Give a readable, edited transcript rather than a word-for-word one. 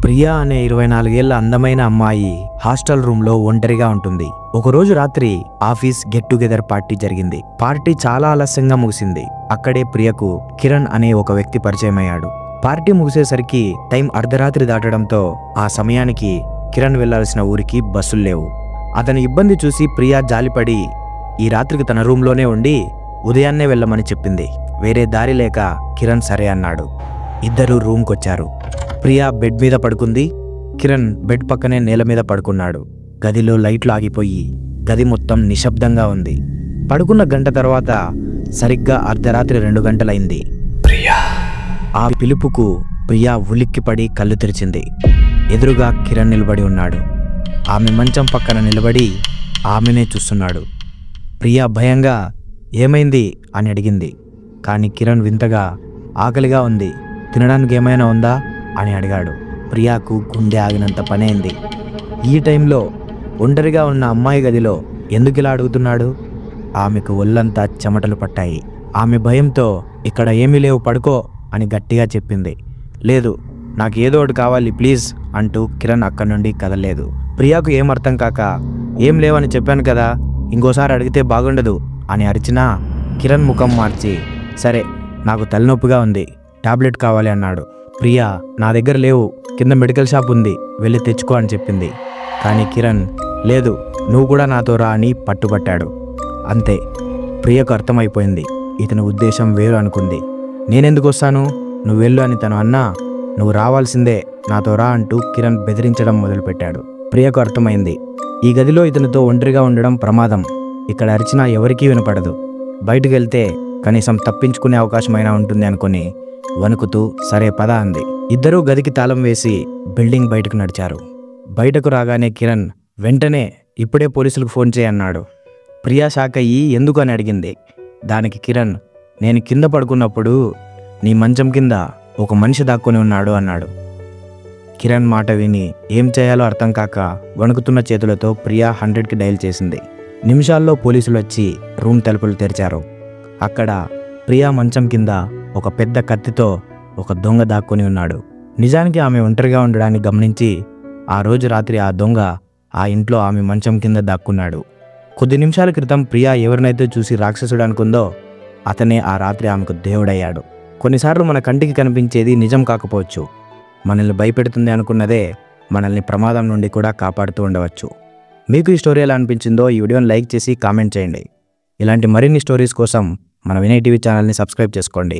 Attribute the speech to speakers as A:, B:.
A: ప్రియా అనే 24 ఏళ్ల అందమైన అమ్మాయి హాస్టల్ రూమ్ లో ఒంటరిగా ఉంటుంది. ఒకరోజు రాత్రి ఆఫీస్ గెట్ టుగెదర్ పార్టీ జరిగింది. పార్టీ చాలా ఆలస్యంగా ముగిసింది. అక్కడే ప్రియకు కిరణ్ అనే ఒక వ్యక్తి పరిచయం అయ్యాడు. పార్టీ ముగిసేసరికి టైం అర్ధరాత్రి దాటడంతో ఆ సమయానికి కిరణ్ వెళ్లాల్సిన ఊరికి బస్సులు లేవు. అతని ఇబ్బంది చూసి ప్రియా జాలిపడి ఈ రాత్రికి తన రూమ్లోనే ఉండి ఉదయాన్నే వెళ్ళమని చెప్పింది. వేరే దారి లేక కిరణ్ సరే అన్నాడు. ఇద్దరూ రూమ్కొచ్చారు. ప్రియా బెడ్ మీద పడుకుంది. కిరణ్ బెడ్ పక్కనే నేల మీద పడుకున్నాడు. గదిలో లైట్లు ఆగిపోయి గది మొత్తం నిశ్శబ్దంగా ఉంది. పడుకున్న గంట తర్వాత సరిగ్గా అర్ధరాత్రి 2 గంటలైంది. ప్రియా! ఆ పిలుపుకు ప్రియా ఉలిక్కిపడి కళ్ళు తెరిచింది. ఎదురుగా కిరణ్ నిలబడి ఉన్నాడు. ఆమె మంచం పక్కన నిలబడి ఆమెనే చూస్తున్నాడు. ప్రియా భయంగా ఏమైంది అని అడిగింది. కానీ కిరణ్ వింతగా ఆకలిగా ఉంది, తినడానికి ఏమైనా ఉందా అని అడిగాడు. ప్రియాకు గుండె ఆగినంత పనైంది. ఈ టైంలో ఒంటరిగా ఉన్న అమ్మాయి గదిలో ఎందుకు ఇలా అడుగుతున్నాడు? ఆమెకు ఒళ్ళంతా చెమటలు పట్టాయి. ఆమె భయంతో ఇక్కడ ఏమీ లేవు, పడుకో అని గట్టిగా చెప్పింది. లేదు, నాకు ఏదో ఒకటి కావాలి ప్లీజ్ అంటూ కిరణ్ అక్కడి నుండి కదలలేదు. ప్రియాకు ఏం అర్థం కాక ఏం లేవని చెప్పాను కదా, ఇంకోసారి అడిగితే బాగుండదు అని అరిచినా కిరణ్ ముఖం మార్చి సరే నాకు తలనొప్పిగా ఉంది, టాబ్లెట్ కావాలి అన్నాడు. ప్రియా నా దగ్గర లేవు, కింద మెడికల్ షాప్ ఉంది, వెళ్ళి తెచ్చుకో అని చెప్పింది. కానీ కిరణ్ లేదు, నువ్వు కూడా నాతో రా అని పట్టుబట్టాడు. అంతే, ప్రియకు అర్థమైపోయింది ఇతని ఉద్దేశం వేరు అనుకుంది. నేనెందుకు వస్తాను, నువ్వు వెళ్ళు అని తను అన్నా నువ్వు రావాల్సిందే, నాతో రా అంటూ కిరణ్ బెదిరించడం మొదలుపెట్టాడు. ప్రియకు అర్థమైంది ఈ గదిలో ఇతనితో ఒంటరిగా ఉండడం ప్రమాదం. ఇక్కడ అరిచినా ఎవరికీ వినపడదు. బయటకు వెళ్తే కనీసం తప్పించుకునే అవకాశమైనా ఉంటుంది అనుకుని వణుకుతూ సరే పద అంది. ఇద్దరూ గదికి తాళం వేసి బిల్డింగ్ బయటకు నడిచారు. బయటకు రాగానే కిరణ్ వెంటనే ఇప్పుడే పోలీసులకు ఫోన్ చేయన్నాడు. ప్రియా షాక్ అయ్యి ఎందుకు అని అడిగింది. దానికి కిరణ్ నేను కింద పడుకున్నప్పుడు నీ మంచం కింద ఒక మనిషి దాక్కుని ఉన్నాడు అన్నాడు. కిరణ్ మాట విని ఏం చేయాలో అర్థం కాక వణుకుతున్న చేతులతో ప్రియా 100కి డయల్ చేసింది. నిమిషాల్లో పోలీసులు వచ్చి రూమ్ తలుపులు తెరిచారు. అక్కడ ప్రియా మంచం కింద ఒక పెద్ద కత్తితో ఒక దొంగ దాక్కుని ఉన్నాడు. నిజానికి ఆమె ఒంటరిగా ఉండడాన్ని గమనించి ఆ రోజు రాత్రి ఆ దొంగ ఆ ఇంట్లో ఆమె మంచం కింద దాక్కున్నాడు. కొద్ది నిమిషాల క్రితం ప్రియా ఎవరినైతే చూసి రాక్షసుడు అనుకుందో అతనే ఆ రాత్రి ఆమెకు దేవుడయ్యాడు. కొన్నిసార్లు మన కంటికి కనిపించేది నిజం కాకపోవచ్చు, మనల్ని భయపెడుతుంది అనుకున్నదే మనల్ని ప్రమాదం నుండి కూడా కాపాడుతూ ఉండవచ్చు. మీకు ఈ స్టోరీ ఎలా అనిపించిందో ఈ వీడియోని లైక్ చేసి కామెంట్ చేయండి. ఇలాంటి మరిన్ని స్టోరీస్ కోసం మన వినయ్ టీవీ ఛానల్ని సబ్స్క్రైబ్ చేసుకోండి.